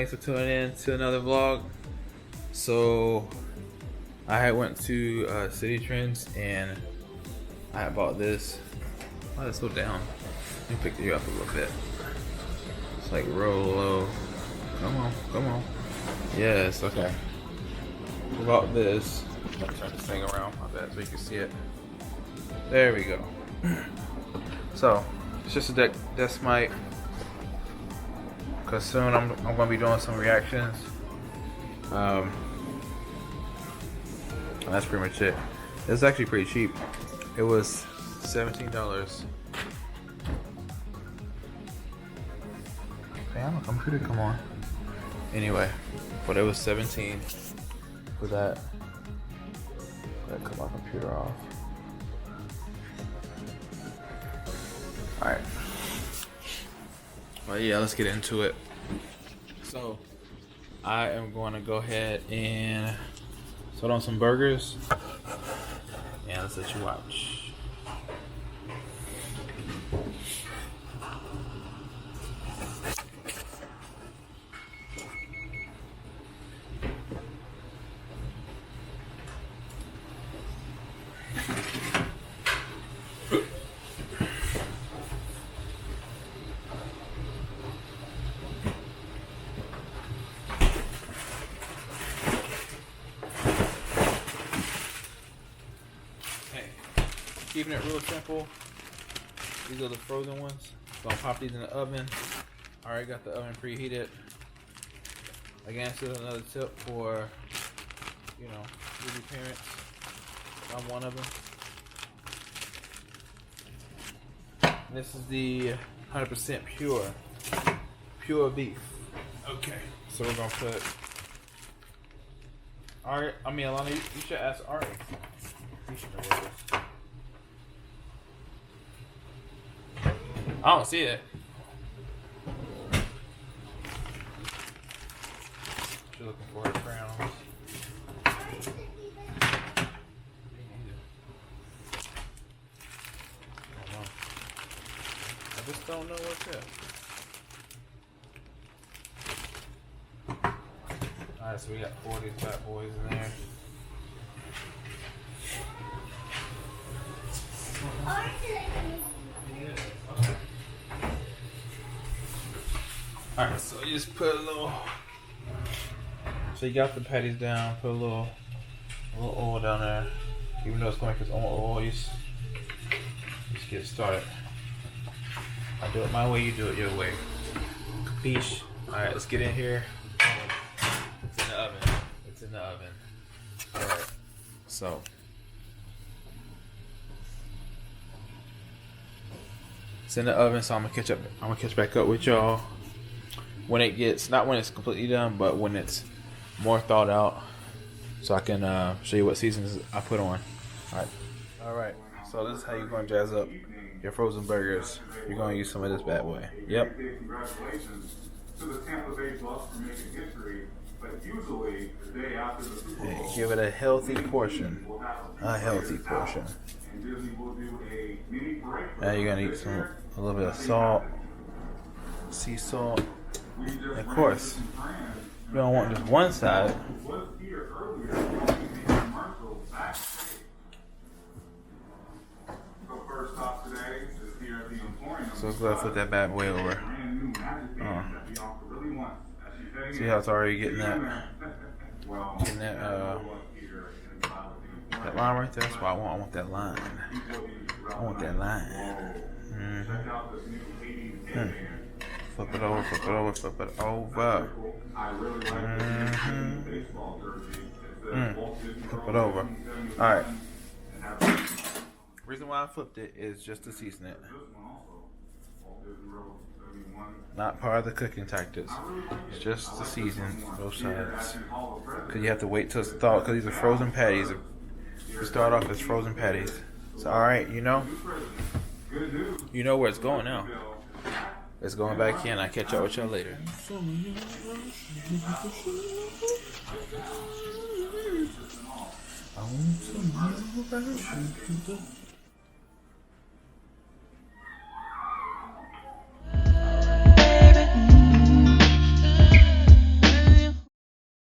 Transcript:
thanks for tuning in to another vlog. So I had went to City Trends and I had bought this. Oh, it's so down. Let me pick you up a little bit. It's like real low. Come on, come on. Yes, okay. I bought this. I'm gonna turn this thing around my bad so you can see it. There we go. So it's just a desk mic. Cause soon I'm gonna be doing some reactions. That's pretty much it. It's actually pretty cheap. It was $17. Damn, my computer, come on. Anyway, but it was 17 for that. Gotta cut my computer off. Alright. Well, yeah, let's get into it. So, I am going to go ahead and put on some burgers. And let's let you watch. Keeping it real simple. These are the frozen ones. So I'll pop these in the oven. Alright, got the oven preheated. Again, this is another tip for, you know, newbie parents. I'm one of them. And this is the 100% pure beef. Okay, so we're gonna put. Alright, I mean, Alana, you should ask Ari. You should know what it is. I don't see it. She's looking for her crowns. I just don't know what's it. Alright, so we got 4 of these bad boys in there. Alright, so you just put a little. So you got the patties down, put a little oil down there. Even though it's going to make its own oil, you just get started. I do it my way, you do it your way. Capiche? Alright, let's get in here. It's in the oven. It's in the oven. Alright, so. It's in the oven, so I'm gonna catch back up with y'all when it gets, not when it's completely done, but when it's more thawed out, so I can show you what seasons I put on. Alright, so this is how you're going to jazz up your frozen burgers. You're going to use some of this bad boy. Yep. Congratulations to the Tampa Bay Bucks for making history, but usually the day after the Super Bowl, Hey, give it a healthy portion. A healthy portion. Now you're going to eat a little bit of salt, sea salt. And of course, you don't want just one side. So let's go ahead and flip that bad boy over. See how it's already getting that line right there. That's what I want. I want that line. I want that line. Flip it over, flip it over, flip it over. Flip it over. Alright. Reason why I flipped it is just to season it. Not part of the cooking tactics. It's just to season both sides. Because you have to wait till it's thawed. Because these are frozen patties. You start off as frozen patties. So alright, you know where it's going now. It's going back in. I'll catch up with y'all later. I want some